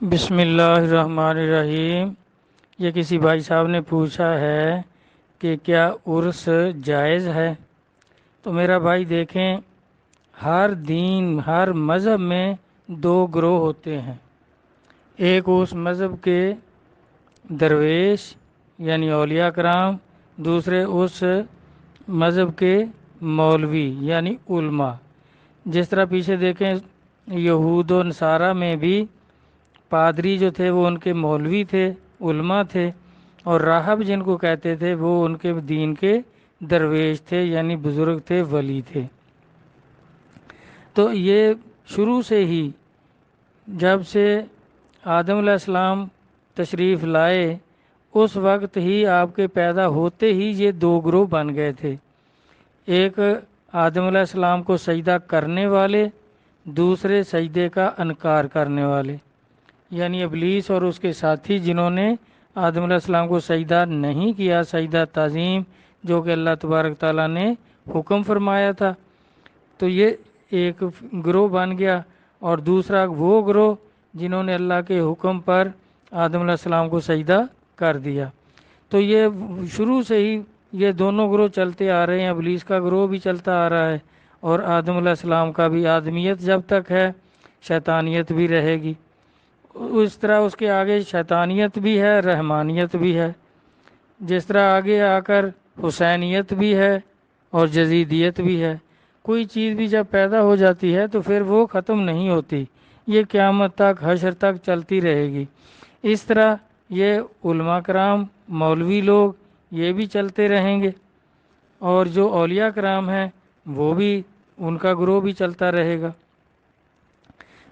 بسم اللہ الرحمن الرحیم۔ یہ کسی بھائی صاحب نے پوچھا ہے کہ کیا عرس جائز ہے؟ تو میرا بھائی دیکھیں، ہر دین ہر مذہب میں دو گروہ ہوتے ہیں۔ ایک اس مذہب کے درویش یعنی اولیاء کرام، دوسرے اس مذہب کے مولوی یعنی علماء۔ جس طرح پیچھے دیکھیں، یہود و نصارہ میں بھی پادری جو تھے وہ ان کے مولوی تھے، علماء تھے، اور راہب جن کو کہتے تھے وہ ان کے دین کے درویش تھے یعنی بزرگ تھے، ولی تھے۔ تو یہ شروع سے ہی، جب سے آدم علیہ السلام تشریف لائے اس وقت ہی، آپ کے پیدا ہوتے ہی یہ دو گروہ بن گئے تھے۔ ایک آدم علیہ السلام کو سجدہ کرنے والے، دوسرے سجدے کا انکار کرنے والے، یعنی ابلیس اور اس کے ساتھی جنہوں نے آدم علیہ السلام کو سجدہ نہیں کیا، سجدہ تعظیم جو کہ اللہ تبارک تعالیٰ نے حکم فرمایا تھا۔ تو یہ ایک گروہ بن گیا، اور دوسرا وہ گروہ جنہوں نے اللہ کے حکم پر آدم علیہ السلام کو سجدہ کر دیا۔ تو یہ شروع سے ہی یہ دونوں گروہ چلتے آ رہے ہیں۔ ابلیس کا گروہ بھی چلتا آ رہا ہے، اور آدم علیہ السلام کا بھی۔ آدمیت جب تک ہے شیطانیت بھی رہے گی، اس طرح اس کے آگے شیطانیت بھی ہے، رحمانیت بھی ہے۔ جس طرح آگے آ کر حسینیت بھی ہے اور جزیدیت بھی ہے۔ کوئی چیز بھی جب پیدا ہو جاتی ہے تو پھر وہ ختم نہیں ہوتی، یہ قیامت تک، حشر تک چلتی رہے گی۔ اس طرح یہ علماء کرام، مولوی لوگ، یہ بھی چلتے رہیں گے، اور جو اولیاء کرام ہیں وہ بھی، ان کا گروہ بھی چلتا رہے گا۔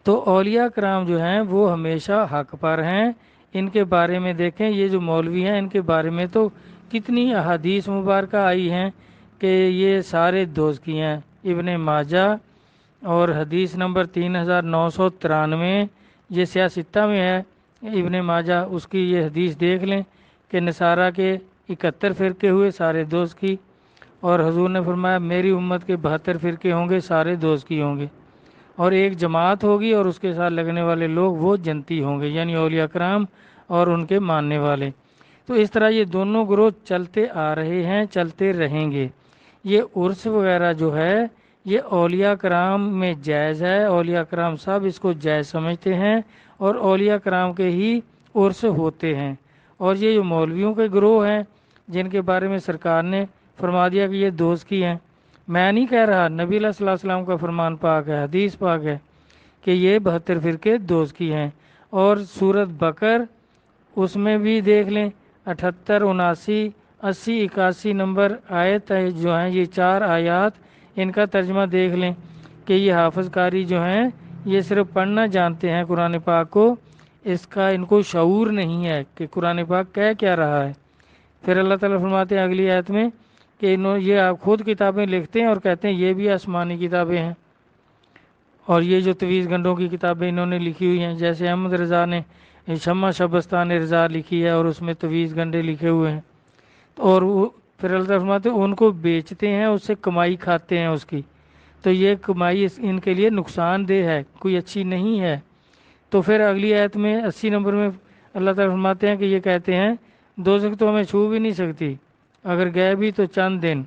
تو اولیاء کرام جو ہیں وہ ہمیشہ حق پر ہیں۔ ان کے بارے میں دیکھیں، یہ جو مولوی ہیں ان کے بارے میں تو کتنی احادیث مبارکہ آئی ہیں کہ یہ سارے دوزخی ہیں۔ ابن ماجہ اور حدیث نمبر 3993، یہ سیاہ ستہ میں ہے ابن ماجہ، اس کی یہ حدیث دیکھ لیں کہ نصارہ کے 71 فرقے ہوئے، سارے دوزخی، اور حضور نے فرمایا میری امت کے 72 فرقے ہوں گے، سارے دوزخی ہوں گے، اور ایک جماعت ہوگی اور اس کے ساتھ لگنے والے لوگ وہ جنتی ہوں گے، یعنی اولیاء کرام اور ان کے ماننے والے۔ تو اس طرح یہ دونوں گروہ چلتے آ رہے ہیں، چلتے رہیں گے۔ یہ عرس وغیرہ جو ہے یہ اولیاء کرام میں جائز ہے، اولیاء کرام سب اس کو جائز سمجھتے ہیں، اور اولیاء کرام کے ہی عرس ہوتے ہیں۔ اور یہ جو مولویوں کے گروہ ہیں جن کے بارے میں سرکار نے فرما دیا کہ یہ دوزخی ہیں، میں نہیں کہہ رہا، نبی علیہ الصلوۃ والسلام کا فرمان پاک ہے، حدیث پاک ہے کہ یہ 72 فرقے دوزخی ہیں۔ اور سورۃ بقر، اس میں بھی دیکھ لیں 78، 79، 80، 81 نمبر آیت ہے جو ہیں، یہ 4 آیات، ان کا ترجمہ دیکھ لیں کہ یہ حافظ قاری جو ہیں یہ صرف پڑھنا جانتے ہیں قرآن پاک کو، اس کا ان کو شعور نہیں ہے کہ قرآن پاک کہہ کیا رہا ہے۔ پھر اللہ تعالیٰ فرماتے ہیں اگلی آیت میں کہ یہ آپ خود کتابیں لکھتے ہیں اور کہتے ہیں یہ بھی آسمانی کتابیں ہیں، اور یہ جو تویز گنڈوں کی کتابیں انہوں نے لکھی ہوئی ہیں، جیسے احمد رضا نے شمع شبستان رضا لکھی ہے اور اس میں تویز گنڈے لکھے ہوئے ہیں، اور وہ پھر اللہ تعالیٰ فرماتے ہیں ان کو بیچتے ہیں، اس سے کمائی کھاتے ہیں اس کی، تو یہ کمائی ان کے لیے نقصان دہ ہے، کوئی اچھی نہیں ہے۔ تو پھر اگلی آیت میں 80 نمبر میں اللہ تعالیٰ فرماتے ہیں کہ یہ کہتے ہیں دوزخ تو ہمیں چھو بھی نہیں سکتی، اگر گئے بھی تو چند دن۔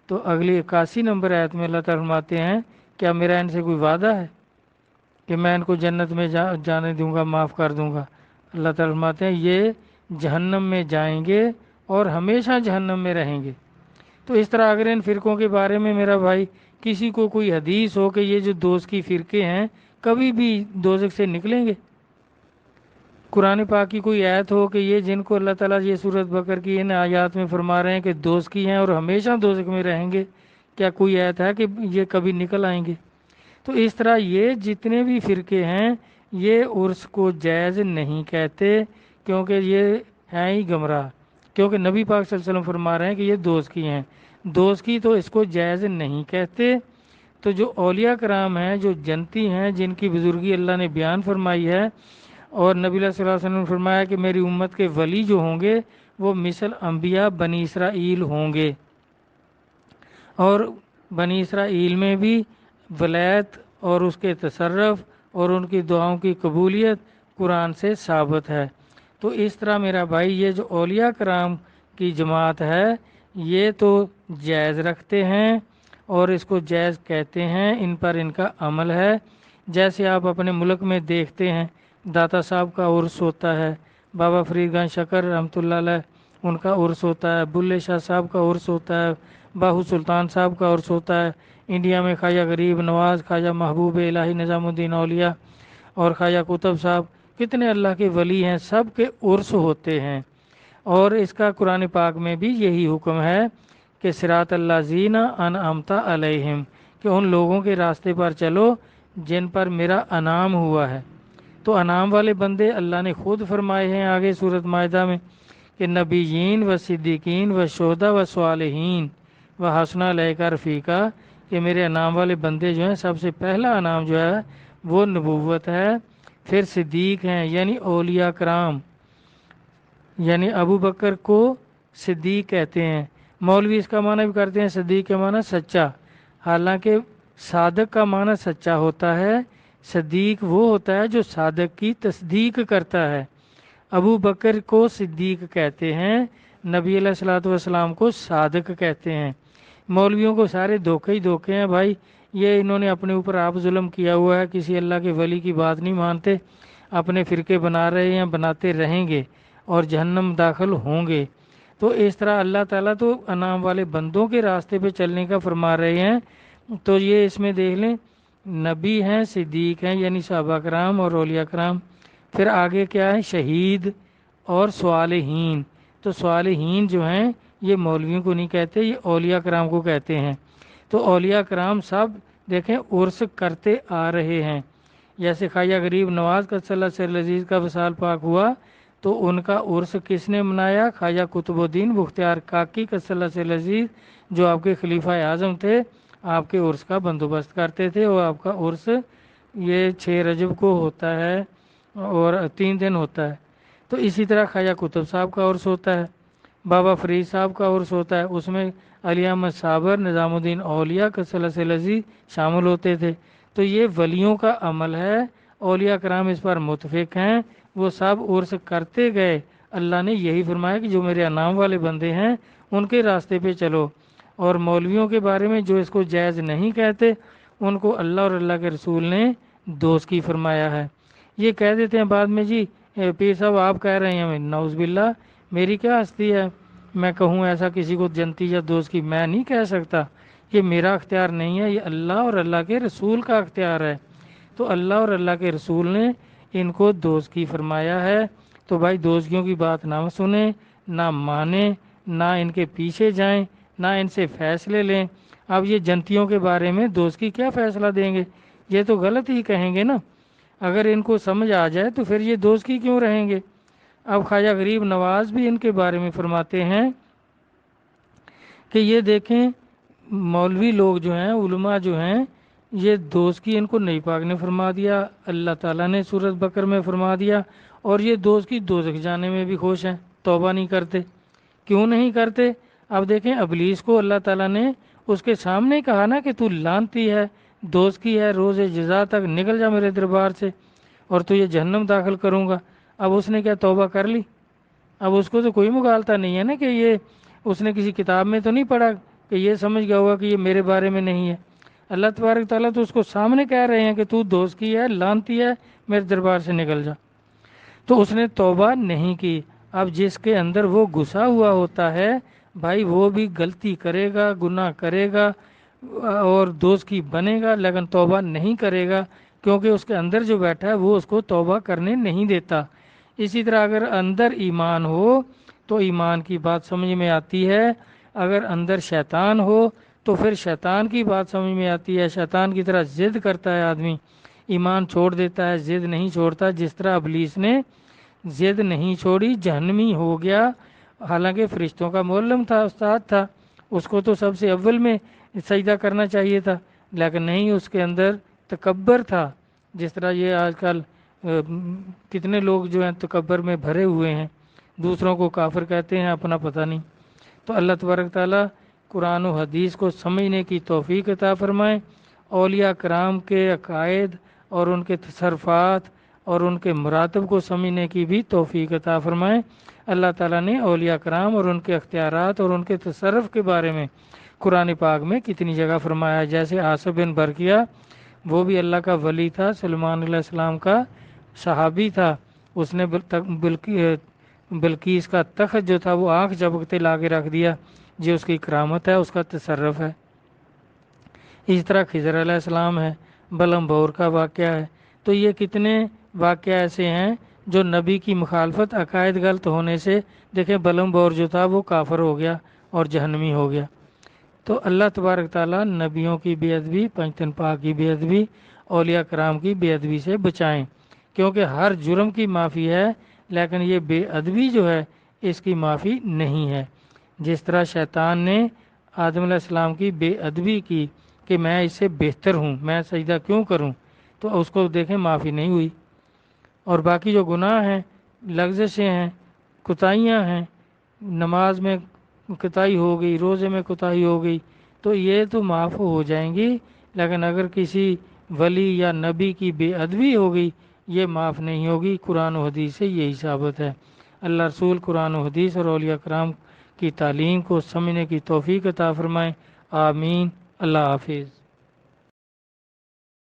تو اگلی 81 نمبر آیت میں اللہ تعالیٰ فرماتے ہیں کیا میرا ان سے کوئی وعدہ ہے کہ میں ان کو جنت میں جانے دوں گا، معاف کر دوں گا؟ اللہ تعالیٰ فرماتے ہیں یہ جہنم میں جائیں گے اور ہمیشہ جہنم میں رہیں گے۔ تو اس طرح اگر ان فرقوں کے بارے میں میرا بھائی کسی کو کوئی حدیث ہو کہ یہ جو دوزخی فرقے ہیں کبھی بھی دوزخ سے نکلیں گے، قرآن پاک کی کوئی آیت ہو کہ یہ جن کو اللہ تعالیٰ یہ سورۃ بقر کی ان آیات میں فرما رہے ہیں کہ دوزخی ہیں اور ہمیشہ دوزخ میں رہیں گے، کیا کوئی آیت ہے کہ یہ کبھی نکل آئیں گے؟ تو اس طرح یہ جتنے بھی فرقے ہیں یہ عرس کو جائز نہیں کہتے، کیونکہ یہ ہیں ہی گمراہ، کیونکہ نبی پاک صلی اللہ علیہ وسلم فرما رہے ہیں کہ یہ دوزخی ہیں، دوزخی تو اس کو جائز نہیں کہتے۔ تو جو اولیاء کرام ہیں، جو جنتی ہیں، جن کی بزرگی اللہ نے بیان فرمائی ہے، اور نبی صلی اللہ علیہ وسلم نے فرمایا کہ میری امت کے ولی جو ہوں گے وہ مثل انبیاء بنی اسرائیل ہوں گے، اور بنی اسرائیل میں بھی ولایت اور اس کے تصرف اور ان کی دعاؤں کی قبولیت قرآن سے ثابت ہے۔ تو اس طرح میرا بھائی یہ جو اولیاء کرام کی جماعت ہے یہ تو جائز رکھتے ہیں اور اس کو جائز کہتے ہیں، ان پر ان کا عمل ہے۔ جیسے آپ اپنے ملک میں دیکھتے ہیں داتا صاحب کا عرس ہوتا ہے، بابا فرید گنج شکر رحمۃ اللہ علیہ ان کا عرس ہوتا ہے، بلے شاہ صاحب کا عرس ہوتا ہے، باہو سلطان صاحب کا عرس ہوتا ہے، انڈیا میں خواجہ غریب نواز، خواجہ محبوب الہی نظام الدین اولیاء اور خواجہ قطب صاحب، کتنے اللہ کے ولی ہیں، سب کے عرس ہوتے ہیں۔ اور اس کا قرآن پاک میں بھی یہی حکم ہے کہ صراط الذین انعمت علیہم، کہ ان لوگوں کے راستے پر چلو جن پر میرا انعام ہوا ہے۔ تو انعام والے بندے اللہ نے خود فرمائے ہیں آگے سورۃ مائدہ میں کہ نبیین و صدیقین و شہداء و صالحین و حسن اولئک رفیقا، کہ میرے انعام والے بندے جو ہیں سب سے پہلا انعام جو ہے وہ نبوت ہے، پھر صدیق ہیں یعنی اولیاء کرام، یعنی ابو بکر کو صدیق کہتے ہیں۔ مولوی اس کا معنی بھی کرتے ہیں صدیق کے معنی سچا، حالانکہ صادق کا معنی سچا ہوتا ہے، صدیق وہ ہوتا ہے جو صادق کی تصدیق کرتا ہے۔ ابو بکر کو صدیق کہتے ہیں، نبی علیہ الصلوۃ والسلام کو صادق کہتے ہیں۔ مولویوں کو سارے دھوکے ہی دھوکے ہیں بھائی، یہ انہوں نے اپنے اوپر آپ ظلم کیا ہوا ہے، کسی اللہ کے ولی کی بات نہیں مانتے، اپنے فرقے بنا رہے ہیں، بناتے رہیں گے اور جہنم داخل ہوں گے۔ تو اس طرح اللہ تعالیٰ تو انعام والے بندوں کے راستے پہ چلنے کا فرما رہے ہیں۔ تو یہ اس میں دیکھ لیں، نبی ہیں، صدیق ہیں یعنی صحابہ کرام اور اولیاء کرام، پھر آگے کیا ہے شہید اور صالحین۔ تو صالحین جو ہیں یہ مولویوں کو نہیں کہتے، یہ اولیاء کرام کو کہتے ہیں۔ تو اولیاء کرام سب دیکھیں عرس کرتے آ رہے ہیں، جیسے خواجہ غریب نواز قدس اللہ سر العزیز کا وصال پاک ہوا تو ان کا عرس کس نے منایا؟ خواجہ قطب الدین بختیار کاکی قدس اللہ سر العزیز، جو آپ کے خلیفہ اعظم تھے، آپ کے عرس کا بندوبست کرتے تھے، اور آپ کا عرس یہ 6 رجب کو ہوتا ہے اور 3 دن ہوتا ہے۔ تو اسی طرح خواجہ قطب صاحب کا عرس ہوتا ہے، بابا فرید صاحب کا عرس ہوتا ہے، اس میں علی احمد صابر نظام الدین اولیاء قدس اللہ سر العزیز شامل ہوتے تھے۔ تو یہ ولیوں کا عمل ہے، اولیاء کرام اس پر متفق ہیں، وہ سب عرس کرتے گئے۔ اللہ نے یہی فرمایا کہ جو میرے انعام والے بندے ہیں ان کے راستے پہ چلو۔ اور مولویوں کے بارے میں جو اس کو جائز نہیں کہتے ان کو اللہ اور اللہ کے رسول نے دوزخی فرمایا ہے۔ یہ کہہ دیتے ہیں بعد میں جی پیر صاحب آپ کہہ رہے ہیں، نعوذ باللہ، میری کیا ہستی ہے میں کہوں ایسا کسی کو جنتی یا دوزخی؟ میں نہیں کہہ سکتا، یہ میرا اختیار نہیں ہے، یہ اللہ اور اللہ کے رسول کا اختیار ہے۔ تو اللہ اور اللہ کے رسول نے ان کو دوزخی فرمایا ہے۔ تو بھائی دوزخیوں کی بات نہ سنیں، نہ مانیں، نہ ان کے پیچھے جائیں، نہ ان سے فیصلے لیں۔ اب یہ جنتیوں کے بارے میں دوزخی کیا فیصلہ دیں گے؟ یہ تو غلط ہی کہیں گے نا۔ اگر ان کو سمجھ آ جائے تو پھر یہ دوزخی کیوں رہیں گے؟ اب خواجہ غریب نواز بھی ان کے بارے میں فرماتے ہیں کہ یہ دیکھیں مولوی لوگ جو ہیں، علماء جو ہیں، یہ دوزخی ان کو نبی پاک نے فرما دیا، اللہ تعالیٰ نے سورۃ بقرہ میں فرما دیا، اور یہ دوزخی دوزخ جانے میں بھی خوش ہیں، توبہ نہیں کرتے۔ کیوں نہیں کرتے؟ اب دیکھیں ابلیس کو اللہ تعالیٰ نے اس کے سامنے کہا نا کہ تو لعنتی ہے، دوزخی ہے، روز جزا تک نکل جا میرے دربار سے اور تو یہ جہنم داخل کروں گا۔ اب اس نے کیا توبہ کر لی؟ اب اس کو تو کوئی مغالطہ نہیں ہے نا کہ یہ اس نے کسی کتاب میں تو نہیں پڑھا کہ یہ سمجھ گیا ہوگا کہ یہ میرے بارے میں نہیں ہے۔ اللہ تبارک تعالیٰ تو اس کو سامنے کہہ رہے ہیں کہ تو دوزخی ہے، لعنتی ہے، میرے دربار سے نکل جا۔ تو اس نے توبہ نہیں کی۔ اب جس کے اندر وہ گھسا ہوا ہوتا ہے بھائی وہ بھی غلطی کرے گا، گناہ کرے گا اور دوزخی بنے گا، لیکن توبہ نہیں کرے گا، کیونکہ اس کے اندر جو بیٹھا ہے وہ اس کو توبہ کرنے نہیں دیتا۔ اسی طرح اگر اندر ایمان ہو تو ایمان کی بات سمجھ میں آتی ہے، اگر اندر شیطان ہو تو پھر شیطان کی بات سمجھ میں آتی ہے، شیطان کی طرح ضد کرتا ہے آدمی، ایمان چھوڑ دیتا ہے، ضد نہیں چھوڑتا، جس طرح ابلیس نے ضد نہیں چھوڑی، جہنمی ہو گیا، حالانکہ فرشتوں کا معلم تھا، استاد تھا، اس کو تو سب سے اول میں سجدہ کرنا چاہیے تھا، لیکن نہیں، اس کے اندر تکبر تھا۔ جس طرح یہ آج کل کتنے لوگ جو ہیں تکبر میں بھرے ہوئے ہیں، دوسروں کو کافر کہتے ہیں، اپنا پتہ نہیں۔ تو اللہ تبارک تعالیٰ قرآن و حدیث کو سمجھنے کی توفیق عطا فرمائے، اولیاء کرام کے عقائد اور ان کے تصرفات اور ان کے مراتب کو سمجھنے کی بھی توفیق عطا فرمائے۔ اللہ تعالیٰ نے اولیاء کرام اور ان کے اختیارات اور ان کے تصرف کے بارے میں قرآن پاک میں کتنی جگہ فرمایا، جیسے آصف بن برقیہ، وہ بھی اللہ کا ولی تھا، سلمان علیہ السلام کا صحابی تھا، اس نے بلقیس کا تخت جو تھا وہ آنکھ جھپکتے لا کے رکھ دیا، جو اس کی کرامت ہے، اس کا تصرف ہے۔ اس طرح خضر علیہ السلام ہے، بلم بور کا واقعہ ہے۔ تو یہ کتنے واقعہ ایسے ہیں جو نبی کی مخالفت، عقائد غلط ہونے سے، دیکھیں بلم بور جو تھا وہ کافر ہو گیا اور جہنمی ہو گیا۔ تو اللہ تبارک تعالیٰ نبیوں کی بے ادبی، پنجتن پاک کی بے ادبی، اولیاء کرام کی بے ادبی سے بچائیں، کیونکہ ہر جرم کی معافی ہے، لیکن یہ بے ادبی جو ہے اس کی معافی نہیں ہے۔ جس طرح شیطان نے آدم علیہ السلام کی بے ادبی کی کہ میں اس سے بہتر ہوں، میں سجدہ کیوں کروں، تو اس کو دیکھیں معافی نہیں ہوئی۔ اور باقی جو گناہ ہیں، لغزشیں ہیں، کوتاہیاں ہیں، نماز میں کوتاہی ہو گئی، روزے میں کوتاہی ہو گئی، تو یہ تو معاف ہو جائیں گی، لیکن اگر کسی ولی یا نبی کی بے ادبی ہو گئی یہ معاف نہیں ہوگی۔ قرآن و حدیث سے یہی ثابت ہے۔ اللہ رسول قرآن و حدیث اور اولیاء کرام کی تعلیم کو سمجھنے کی توفیق عطا فرمائیں۔ آمین۔ اللہ حافظ۔